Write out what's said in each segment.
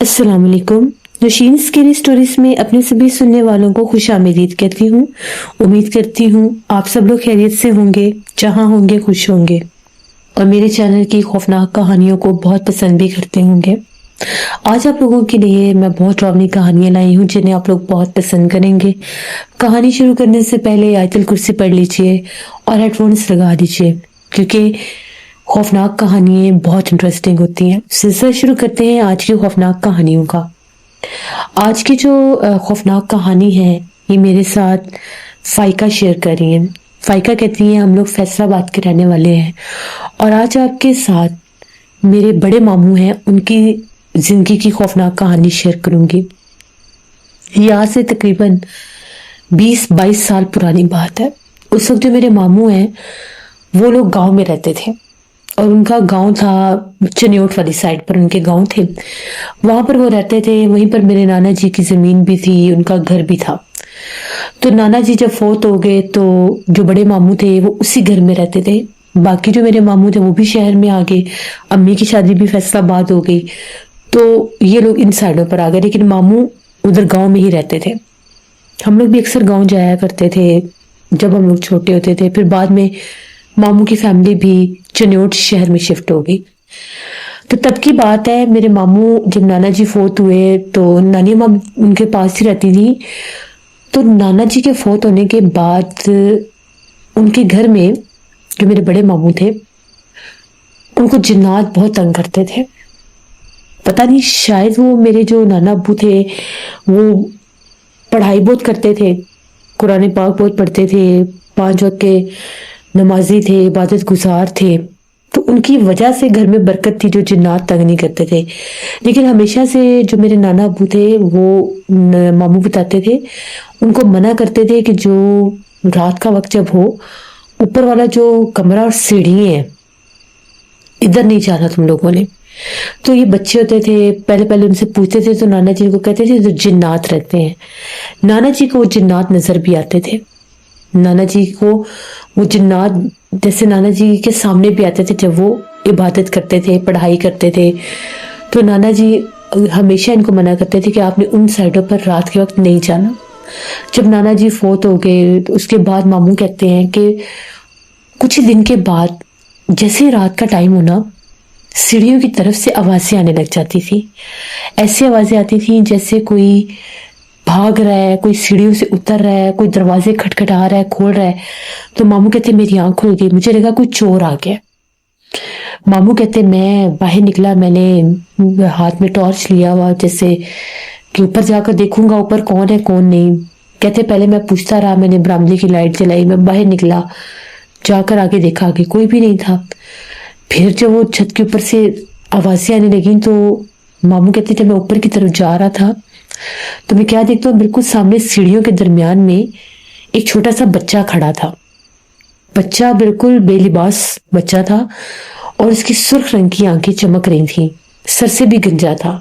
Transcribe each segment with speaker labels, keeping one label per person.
Speaker 1: अस्सलाम वालेकुम। Nausheen scary stories में अपने सभी सुनने वालों को खुश आमदीद कहती हूँ। उम्मीद करती हूँ आप सब लोग खैरियत से होंगे, जहाँ होंगे खुश होंगे और मेरे चैनल की खौफनाक कहानियों को बहुत पसंद भी करते होंगे। आज आप लोगों के लिए मैं बहुत डरावनी कहानियां लाई हूँ जिन्हें आप लोग बहुत पसंद करेंगे। कहानी शुरू करने से पहले आयतुल कुर्सी पढ़ लीजिए और हेडफोन्स लगा दीजिए, क्योंकि खौफनाक कहानियां बहुत इंटरेस्टिंग होती हैं। सिलसिला शुरू करते हैं आज की खौफनाक कहानियों का। आज की जो खौफनाक कहानी है ये मेरे साथ फाइका शेयर कर रही है। फाइका कहती है हम लोग फैसलाबाद के रहने वाले हैं और आज आपके साथ मेरे बड़े मामू हैं, उनकी जिंदगी की खौफनाक कहानी शेयर करूंगी। ये आज से तकरीबन 20-22 साल पुरानी बात है। उस वक्त जो मेरे मामू हैं वो लोग गांव में रहते थे और उनका गांव था चनियोट वाली साइड पर, उनके गांव थे, वहां पर वो रहते थे। वहीं पर मेरे नाना जी की जमीन भी थी, उनका घर भी था। तो नाना जी जब फोत हो गए तो जो बड़े मामू थे वो उसी घर में रहते थे। बाकी जो मेरे मामू थे वो भी शहर में आ गए, अम्मी की शादी भी फैसलाबाद हो गई, तो ये लोग इन साइडों पर आ गए, लेकिन मामू उधर गांव में ही रहते थे। हम लोग भी अक्सर गांव जाया करते थे जब हम लोग छोटे होते थे। फिर बाद में मामू की फैमिली भी चनियोट शहर में शिफ्ट हो गई। तो तब की बात है, मेरे मामू जब नाना जी फोत हुए तो नानी माँ उनके पास ही रहती थी। तो नाना जी के फोत होने के बाद उनके घर में जो मेरे बड़े मामू थे उनको जिन्नात बहुत तंग करते थे। पता नहीं, शायद वो मेरे जो नाना अब्बू थे वो पढ़ाई बहुत करते थे, कुरान पाक बहुत पढ़ते थे, 5 वक्त के नमाजी थे, इबादत गुजार थे, तो उनकी वजह से घर में बरकत थी जो जिन्नात तंग नहीं करते थे। लेकिन हमेशा से जो मेरे नाना अब्बू थे वो मामू बताते थे, उनको मना करते थे कि जो रात का वक्त जब हो, ऊपर वाला जो कमरा और सीढ़ी है इधर नहीं जाना तुम लोगों ने। तो ये बच्चे होते थे, पहले पहले उनसे पूछते थे तो नाना जी को कहते थे तो जिन्नात रहते हैं। नाना जी को वो जिन्नात नजर भी आते थे। नाना जी को वो जिन्नात जैसे नाना जी के सामने भी आते थे जब वो इबादत करते थे, पढ़ाई करते थे। तो नाना जी हमेशा इनको मना करते थे कि आपने उन साइडों पर रात के वक्त नहीं जाना। जब नाना जी फोत हो गए तो उसके बाद मामू कहते हैं कि कुछ ही दिन के बाद जैसे ही रात का टाइम होना, सीढ़ियों की तरफ से आवाजें आने लग जाती थी। ऐसी आवाजें आती थी जैसे कोई भाग रहा है, कोई सीढ़ियों से उतर रहा है, कोई दरवाजे खटखटा रहा है, खोल रहा है। तो मामू कहते मेरी आंख खुल गई, मुझे लगा कोई चोर आ गया। मामू कहते मैं बाहर निकला, मैंने हाथ में टॉर्च लिया हुआ जैसे कि ऊपर जाकर देखूंगा ऊपर कौन है कौन नहीं। कहते पहले मैं पूछता रहा, मैंने बरामदे की लाइट जलाई, मैं बाहर निकला, जाकर आगे देखा आगे कोई भी नहीं था। फिर जब वो छत के ऊपर से आवाजें आने लगी तो मामू कहते जब मैं ऊपर की तरफ जा रहा था तो मैं क्या देखता हूँ, बिल्कुल सामने सीढ़ियों के दरमियान में एक छोटा सा बच्चा खड़ा था। बच्चा बिल्कुल बेलिबास बच्चा था और उसकी सुर्ख रंग की आंखें चमक रही थी, सर से भी गंजा था।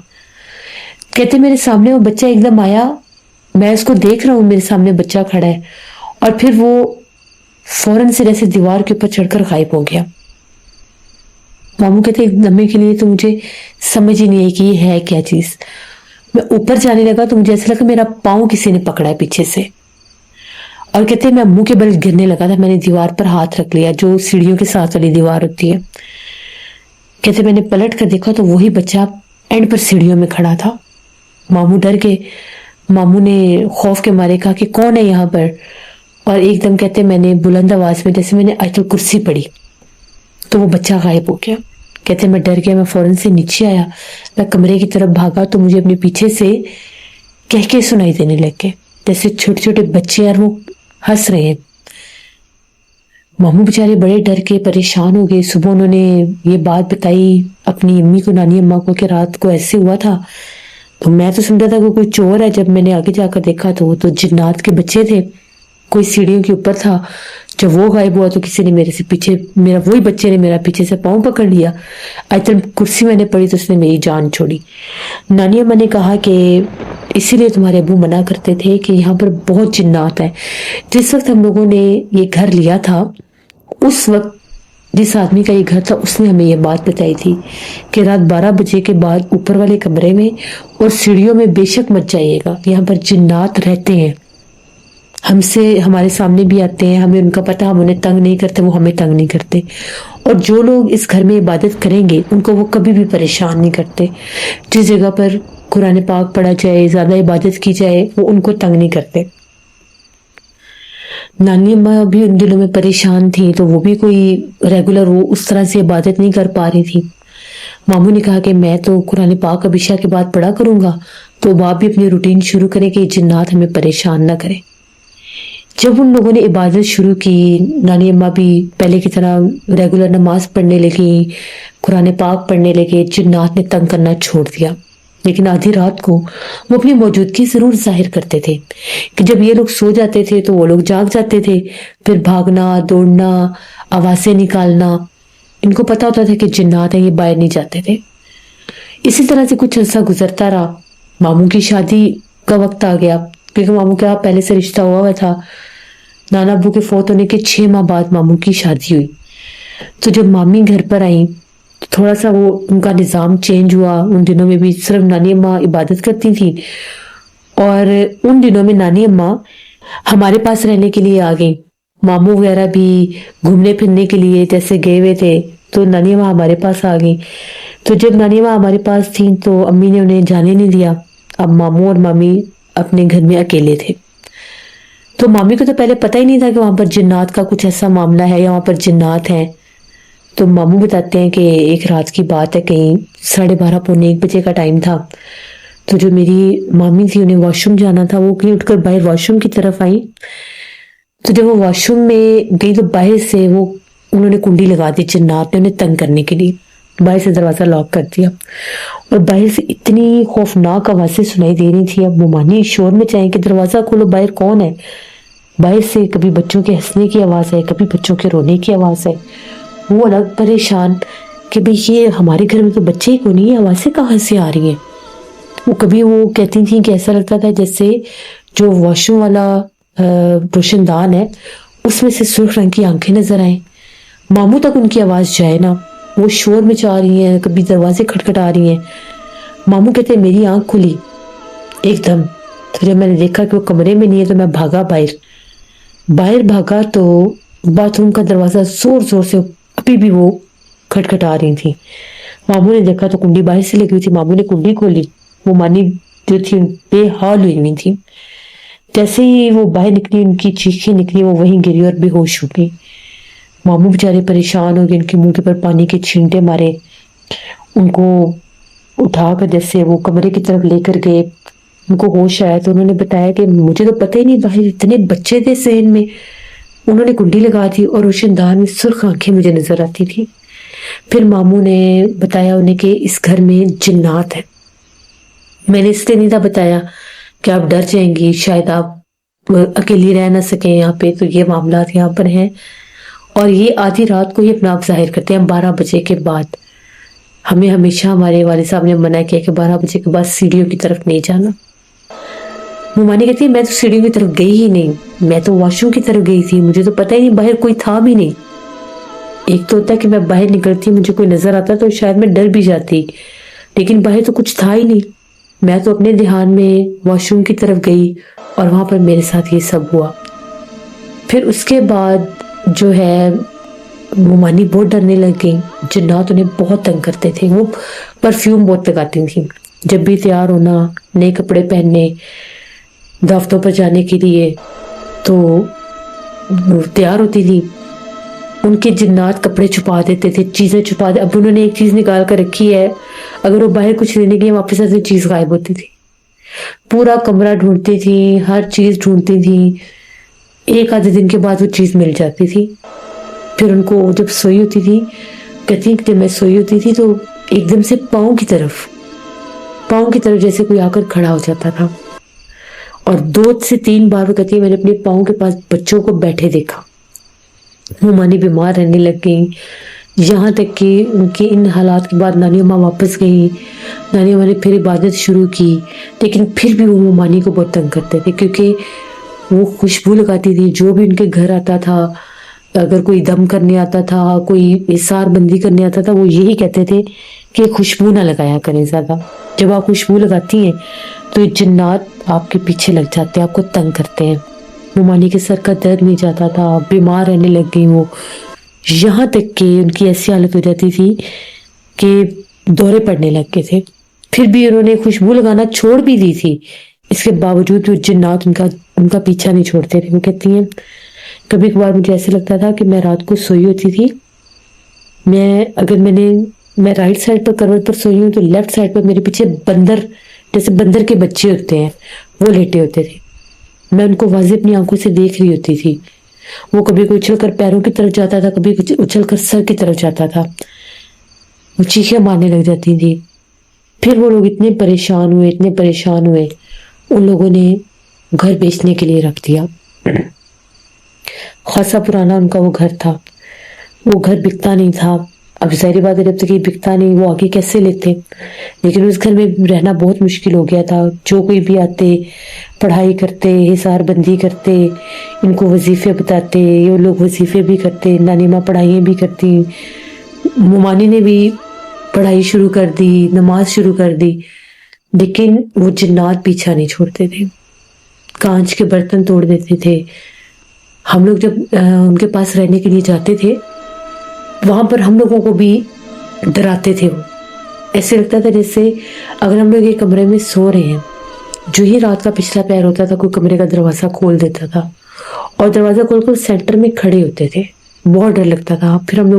Speaker 1: कहते मेरे सामने वो बच्चा एकदम आया, मैं उसको देख रहा हूँ, मेरे सामने बच्चा खड़ा है और फिर वो फौरन से जैसे दीवार के ऊपर चढ़कर गायब हो गया। मामू कहते एक लम्हे के लिए तो मुझे समझ ही नहीं आई कि ये है क्या चीज। मैं ऊपर जाने लगा तो मुझे ऐसा लगा मेरा पाँव किसी ने पकड़ा है पीछे से, और कहते मैं मुंह के बल गिरने लगा था। मैंने दीवार पर हाथ रख लिया, जो सीढ़ियों के साथ वाली दीवार होती है। कहते मैंने पलट कर देखा तो वही बच्चा एंड पर सीढ़ियों में खड़ा था। मामू डर गए। मामू ने खौफ के मारे कहा कि कौन है यहाँ पर, और एकदम कहते मैंने बुलंद आवाज में जैसे मैंने आयतुल कुर्सी पढ़ी तो वो बच्चा गायब हो गया। कहते मैं डर गया, मैं फौरन से नीचे आया, मैं कमरे की तरफ भागा तो मुझे अपने पीछे से कह के सुनाई देने लगे जैसे छोटे छोटे बच्चे और वो हंस रहे हैं। मामू बेचारे बड़े डर के परेशान हो गए। सुबह उन्होंने ये बात बताई अपनी अम्मी को, नानी अम्मा को, कि रात को ऐसे हुआ था। तो मैं तो समझा था कि कोई चोर है। जब मैंने आगे जाकर देखा तो वो तो जिन्नात के बच्चे थे, कोई सीढ़ियों के ऊपर था। जब वो गायब हुआ तो किसी ने मेरे से पीछे, मेरा वही बच्चे ने मेरा पीछे से पाँव पकड़ लिया। आयतल कुर्सी मैंने पड़ी तो उसने मेरी जान छोड़ी। नानी अम्मा ने कहा कि इसीलिए तुम्हारे अबू मना करते थे कि यहाँ पर बहुत जिन्नात है। जिस वक्त हम लोगों ने ये घर लिया था उस वक्त जिस आदमी का ये घर था उसने हमें ये बात बताई थी कि रात 12 बजे के बाद ऊपर वाले कमरे में और सीढ़ियों में बेशक मत जाइएगा, यहाँ पर जिन्नात रहते हैं, हमसे हमारे सामने भी आते हैं, हमें उनका पता, हम उन्हें तंग नहीं करते, वो हमें तंग नहीं करते। और जो लोग इस घर में इबादत करेंगे उनको वो कभी भी परेशान नहीं करते। जिस जगह पर कुरान पाक पढ़ा जाए, ज्यादा इबादत की जाए, वो उनको तंग नहीं करते। नानी अम्मा भी उन दिनों में परेशान थी, तो वो भी कोई रेगुलर वो उस तरह से इबादत नहीं कर पा रही थी। मामू ने कहा कि मैं तो कुरान पाक अब इशा के बाद पढ़ा करूंगा, तो बाप भी अपनी रूटीन शुरू करे कि जिन्नात हमें परेशान ना करें। जब उन लोगों ने इबादत शुरू की, नानी अम्मा भी पहले की तरह रेगुलर नमाज पढ़ने लगी, कुरान पाक पढ़ने लगे, जिन्नात ने तंग करना छोड़ दिया। लेकिन आधी रात को वो अपनी मौजूदगी जरूर जाहिर करते थे कि जब ये लोग सो जाते थे तो वो लोग जाग जाते थे, फिर भागना, दौड़ना, आवाजें निकालना, इनको पता होता था कि जिन्नात है, ये बाहर नहीं जाते थे। इसी तरह से कुछ अर्सा गुजरता रहा। मामू की शादी का वक्त आ गया, क्योंकि मामू का पहले से रिश्ता हुआ था। नाना अब्बू के फौत होने के 6 माह बाद मामू की शादी हुई। तो जब मामी घर पर आई, थोड़ा सा वो उनका निज़ाम चेंज हुआ। उन दिनों में भी सिर्फ नानी अम्मा इबादत करती थी, और उन दिनों में नानी अम्मा हमारे पास रहने के लिए आ गई। मामू वगैरह भी घूमने फिरने के लिए जैसे गए हुए थे, तो नानी अम्मा हमारे पास आ गई। तो जब नानी अम्मा हमारे पास थी तो अम्मी ने उन्हें जाने नहीं दिया। अब मामू और मामी अपने घर में अकेले थे। तो मामी को तो पहले पता ही नहीं था कि वहां पर जिन्नात का कुछ ऐसा मामला है या वहां पर जिन्नात हैं। तो मामू बताते हैं कि एक रात की बात है, कहीं 12:30 पौने 1 बजे का टाइम था। तो जो मेरी मामी थी, उन्हें वॉशरूम जाना था, वो कहीं उठकर बाहर वॉशरूम की तरफ आई। तो जब वो वॉशरूम में गई तो बाहर से वो उन्होंने कुंडी लगा दी, जिन्नात ने उन्हें तंग करने के लिए बाहर से दरवाजा लॉक कर दिया। और बाहर से इतनी खौफनाक आवाजें सुनाई दे रही थी। अब मुमानी शोर में चाहे कि दरवाजा खोलो, बाहर कौन है। बाहर से कभी बच्चों के हंसने की आवाज है, कभी बच्चों के रोने की आवाज है। वो अलग परेशान कि भाई ये हमारे घर में तो बच्चे ही को नहीं, ये आवाजें कहाँ से आ रही हैं। वो कभी वो कहती थी कि ऐसा लगता था जैसे जो वॉशरूम वाला रोशनदान है उसमें से सुर्ख रंग की आंखें नजर आए। मामू तक उनकी आवाज जाए ना, वो शोर मचा रही हैं, कभी दरवाजे खटखटा रही हैं। मामू कहते मेरी आंख खुली एकदम। तो जब मैंने देखा कि वो कमरे में नहीं है तो मैं भागा बाहर भागा तो बाथरूम का दरवाजा जोर जोर से अभी भी वो खटखटा रही थी। मामू ने देखा तो कुंडी बाहर से लगी हुई थी। मामू ने कुंडी खोली, वो मानी जो थी बेहाल हुई थी। जैसे ही वो बाहर निकली, उनकी चीखें निकली, वो वहीं गिरी और बेहोश हो गई। मामू बेचारे परेशान हो गए, उनके मुंह के ऊपर पानी के छींटे मारे, उनको उठाकर जैसे वो कमरे की तरफ लेकर गए। उनको होश आया तो उन्होंने बताया कि मुझे तो पता ही नहीं, बाहर इतने बच्चे थे सहन में। उन्होंने कुंडी लगा दी और रोशनदान में सुर्ख आंखें मुझे नजर आती थी। फिर मामू ने बताया उन्हें कि इस घर में जिन्नात है। मैंने इसलिए नहीं था बताया कि आप डर जाएंगी, शायद आप अकेली रह ना सके यहाँ पे, तो ये मामला यहाँ पर हैं। और ये आधी रात को ही अपना आप जाहिर करते हैं 12 बजे के बाद। हमें हमेशा हमारे वालिद साहब ने मना किया कि 12 बजे के बाद सीढ़ियों की तरफ नहीं जाना। मुमानी कहती है मैं तो सीढ़ियों की तरफ गई ही नहीं, मैं तो वॉशरूम की तरफ गई थी, मुझे तो पता ही नहीं, बाहर कोई था भी नहीं। एक तो होता है कि मैं बाहर निकलती, मुझे कोई नजर आता तो शायद मैं डर भी जाती, लेकिन बाहर तो कुछ था ही नहीं। मैं तो अपने ध्यान में वॉशरूम की तरफ गई और वहां पर मेरे साथ ये सब हुआ। फिर उसके बाद जो है मुमानी बहुत डरने लग गई। जिन्नात उन्हें बहुत तंग करते थे। वो परफ्यूम बहुत लगाती थी, जब भी तैयार होना, नए कपड़े पहनने, दफ्तरों पर जाने के लिए, तो तैयार होती थी। उनके जिन्नात कपड़े छुपा देते थे, चीजें छुपा दे। अब उन्होंने एक चीज निकाल कर रखी है, अगर वो बाहर कुछ लेने गई वापस आती चीज गायब होती थी। पूरा कमरा ढूंढती थी, हर चीज ढूंढती थी। एक आधे दिन के बाद वो चीज मिल जाती थी। फिर उनको जब सोई होती थी, कहती कि जब मैं सोई होती थी तो एकदम से पाँव की तरफ जैसे कोई आकर खड़ा हो जाता था। और 2 से 3 बार वो कहती है मैंने अपने पाँव के पास बच्चों को बैठे देखा। मुमानी बीमार रहने लग गई, यहाँ तक कि उनके इन हालात के बाद नानी अम्मा वापस गई। नानी अम्मा ने फिर इबादत शुरू की, लेकिन फिर भी वो मुमानी को बहुत तंग करते थे, क्योंकि वो खुशबू लगाती थी। जो भी उनके घर आता था अगर कोई दम करने आता था, कोई इसार बंदी करने आता था, वो यही कहते थे कि खुशबू ना लगाया करें ज्यादा। जब आप खुशबू लगाती हैं तो ये जिन्नात आपके पीछे लग जाते हैं, आपको तंग करते हैं। मोमानी के सर का दर्द नहीं जाता था, बीमार रहने लग गई वो, यहाँ तक कि उनकी ऐसी हालत हो जाती थी कि दौरे पड़ने लग गए थे। फिर भी उन्होंने खुशबू लगाना छोड़ भी दी थी, इसके बावजूद जो जिन्नात उनका पीछा नहीं छोड़ते थे। वो कहती हैं कभी कभार मुझे ऐसे लगता था कि मैं रात को सोई होती थी, मैं राइट साइड पर करवट पर सोई हूँ तो लेफ्ट साइड पर मेरे पीछे बंदर, जैसे बंदर के बच्चे होते हैं, वो लेटे होते थे। मैं उनको वाज़ेह अपनी आंखों से देख रही होती थी। वो कभी उछल कर पैरों की तरफ जाता था, कभी उछल कर सर की तरफ जाता था। वो चीखें मारने लग जाती थी। फिर वो लोग इतने परेशान हुए, उन लोगों ने घर बेचने के लिए रख दिया। खासा पुराना उनका वो घर था, वो घर बिकता नहीं था। अब ज़ाहिर बात है जब तक ये बिकता नहीं वो आगे कैसे लेते, लेकिन उस घर में रहना बहुत मुश्किल हो गया था। जो कोई भी आते, पढ़ाई करते, हिसार बंदी करते, इनको वजीफे बताते, ये लोग वजीफे भी करते, नानी माँ पढ़ाइयाँ भी करती, मोमानी ने भी पढ़ाई शुरू कर दी, नमाज शुरू कर दी, लेकिन वो जिन्नात पीछा नहीं छोड़ते थे। कांच के बर्तन तोड़ देते थे। हम लोग जब उनके पास रहने के लिए जाते थे, वहां पर हम लोगों को भी डराते थे। वो ऐसे लगता था जैसे अगर हम लोग एक कमरे में सो रहे हैं, जो ही रात का पिछला पैर होता था कोई कमरे का दरवाजा खोल देता था और दरवाजा खोलकर सेंटर में खड़े होते थे। बहुत डर लगता था। फिर हम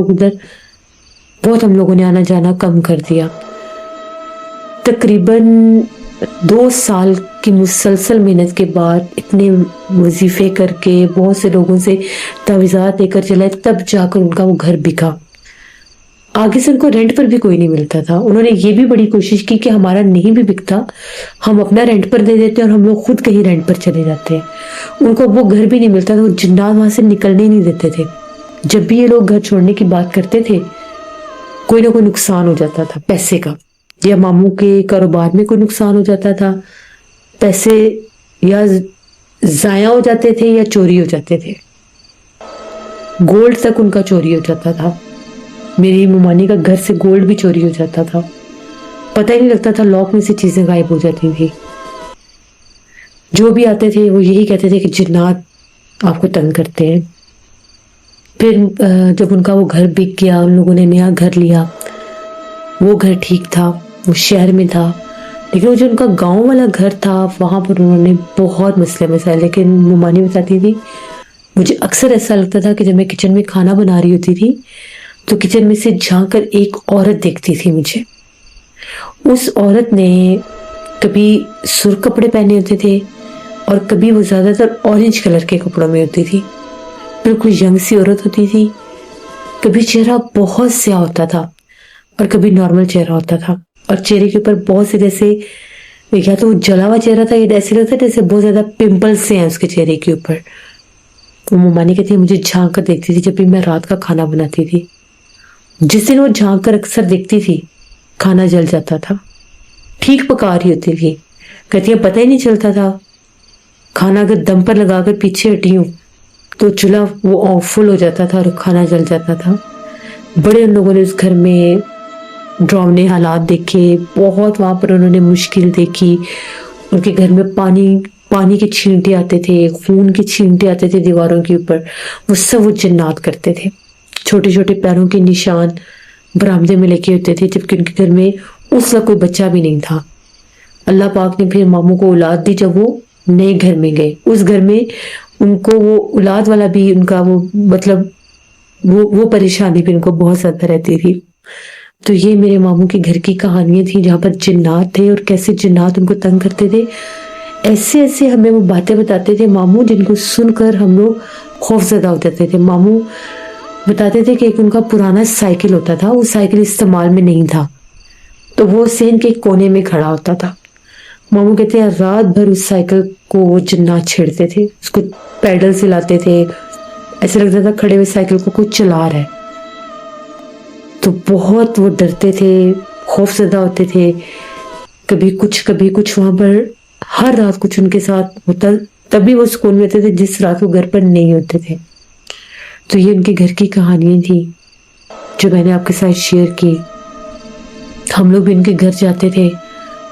Speaker 1: लोगों ने आना जाना कम कर दिया। तकरीबन 2 साल की मुसलसल मेहनत के बाद, इतने वजीफे करके, बहुत से लोगों से तावीज़ात लेकर चलाए, तब जाकर उनका वो घर बिका। आगे से उनको रेंट पर भी कोई नहीं मिलता था। उन्होंने ये भी बड़ी कोशिश की कि हमारा नहीं भी बिकता, हम अपना रेंट पर दे देते और हम लोग खुद कहीं रेंट पर चले जाते हैं। उनको वो घर भी नहीं मिलता था, वो जिन्नात वहां से निकलने ही नहीं देते थे। जब भी ये लोग घर छोड़ने की बात करते थे, कोई ना कोई नुकसान हो जाता था, पैसे का, या मामू के कारोबार में कोई नुकसान हो जाता था, पैसे या जाया हो जाते थे या चोरी हो जाते थे। गोल्ड तक उनका चोरी हो जाता था। मेरी मोमानी का घर से गोल्ड भी चोरी हो जाता था। पता ही नहीं लगता था, लॉक में से चीजें गायब हो जाती थी। जो भी आते थे वो यही कहते थे कि जिन्नात आपको तंग करते हैं। फिर जब उनका वो घर बिक गया, उन लोगों ने नया घर लिया। वो घर ठीक था, वो शहर में था, लेकिन वो जो उनका गांव वाला घर था वहां पर उन्होंने बहुत मसले मसाए। लेकिन मोमानी बताती थी मुझे अक्सर ऐसा लगता था कि जब मैं किचन में खाना बना रही होती थी तो किचन में से झांक कर एक औरत देखती थी मुझे। उस औरत ने कभी सुर्ख कपड़े पहने होते थे और कभी वो ज्यादातर ऑरेंज कलर के कपड़ों में होती थी। बिल्कुल यंग सी औरत होती थी। कभी चेहरा बहुत स्याह होता था और कभी नॉर्मल चेहरा होता था, और चेहरे के ऊपर बहुत से जैसे, या तो वो जला हुआ चेहरा था या ऐसे लगता था जैसे बहुत ज्यादा पिंपल्स से हैं उसके चेहरे के ऊपर। वो मोमानी कहती है मुझे झांक कर देखती थी जब भी मैं रात का खाना बनाती थी। जिस दिन वो झांक कर अक्सर देखती थी खाना जल जाता था। ठीक पका रही होती थी, कहती है पता ही नहीं चलता था। खाना अगर दम पर लगाकर पीछे हटी हूँ तो चूल्हा वो फुल हो जाता था और खाना जल जाता था। बड़े उन लोगों ने उस घर में डरावने हालात देखे, बहुत वहां पर उन्होंने मुश्किल देखी। उनके घर में पानी के छींटे आते थे, खून के छींटे आते थे दीवारों के ऊपर। वो सब वो जिन्नात करते थे। छोटे छोटे पैरों के निशान बरामदे में लेके होते थे, जबकि उनके घर में उस वक्त कोई बच्चा भी नहीं था। अल्लाह पाक ने फिर मामू को औलाद दी जब वो नए घर में गए। उस घर में उनको वो औलाद वाला भी उनका वो मतलब वो परेशानी भी उनको बहुत ज्यादा रहती थी। तो ये मेरे मामू के घर की कहानियां थी जहाँ पर जिन्नात थे और कैसे जिन्नात उनको तंग करते थे। ऐसे ऐसे हमें वो बातें बताते थे मामू, जिनको सुनकर हम लोग खौफजदा हो जाते थे। मामू बताते थे कि एक उनका पुराना साइकिल होता था, वो साइकिल इस्तेमाल में नहीं था, तो वो सहन के कोने में खड़ा होता था। मामू कहते हैं रात भर उस साइकिल को वो जिन्नात छेड़ते थे, उसको पैडल से लाते थे, ऐसे लगता था खड़े हुए साइकिल को कोई चला रहा है। तो बहुत वो डरते थे, खौफजदा होते थे। कभी कुछ वहां पर हर रात कुछ उनके साथ होता, तभी वो सुकून में होते थे जिस रात वो घर पर नहीं होते थे। تو یہ ان کے گھر کی کہانیاں تھیں جو میں نے آپ کے ساتھ شیئر کی. ہم لوگ بھی ان کے گھر جاتے تھے,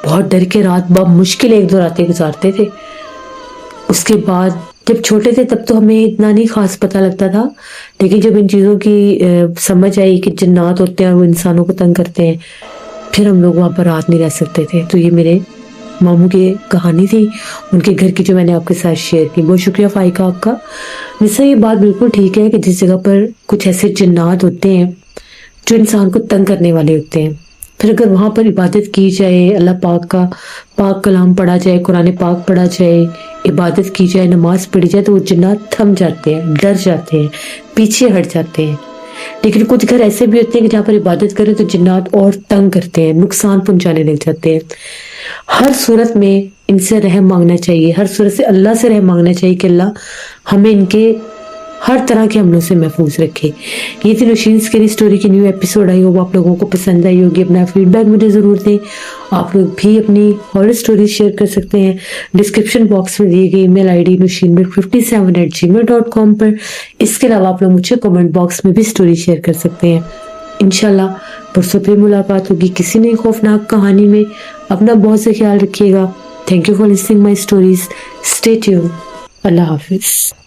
Speaker 1: بہت ڈر کے رات بمشکل 1-2 راتیں گزارتے تھے. اس کے بعد جب چھوٹے تھے تب تو ہمیں اتنا نہیں خاص پتہ لگتا تھا, لیکن جب ان چیزوں کی سمجھ آئی کہ جنات ہوتے ہیں اور وہ انسانوں کو تنگ کرتے ہیں, پھر ہم لوگ وہاں پر رات نہیں رہ سکتے تھے. تو یہ میرے ماموں کی کہانی تھی, ان کے گھر کی, جو میں نے آپ کے ساتھ شیئر کی. بہت شکریہ فائقہ آپ کا. ویسے یہ بات بالکل ٹھیک ہے کہ جس جگہ پر کچھ ایسے جنات ہوتے ہیں جو انسان کو تنگ کرنے والے ہوتے ہیں, پھر اگر وہاں پر عبادت کی جائے, اللہ پاک کا پاک کلام پڑھا جائے, قرآن پاک پڑھا جائے, عبادت کی جائے, نماز پڑھی جائے, تو وہ جنات تھم جاتے ہیں, ڈر جاتے ہیں, پیچھے ہٹ جاتے ہیں. لیکن کچھ گھر ایسے بھی ہوتے ہیں کہ جہاں پر عبادت کریں تو جنات اور تنگ کرتے ہیں, نقصان پہنچانے لگ جاتے ہیں. ہر صورت میں ان سے رحم مانگنا چاہیے, ہر صورت سے اللہ سے رحم مانگنا چاہیے کہ اللہ ہمیں ان کے ہر طرح کے حملوں سے محفوظ رکھے. یہ تھی نوشین اسکیری اسٹوری کی نیو ایپیسوڈ آئی ہو, آپ لوگوں کو پسند آئی ہوگی. اپنا فیڈ بیک مجھے ضرور دیں. آپ لوگ بھی اپنی ہارر اسٹوری شیئر کر سکتے ہیں ڈسکرپشن باکس میں دی گئی ای میل آئی ڈی nushinmir57@gmail.com پر. اس کے علاوہ آپ لوگ مجھے کمنٹ باکس میں بھی اسٹوری شیئر کر سکتے ہیں. انشاءاللہ پرسوں پھر ملاقات ہوگی کسی نئی خوفناک کہانی میں. اپنا بہت سے خیال رکھیے گا. Thank you for listening my stories. Stay tuned. اللہ حافظ.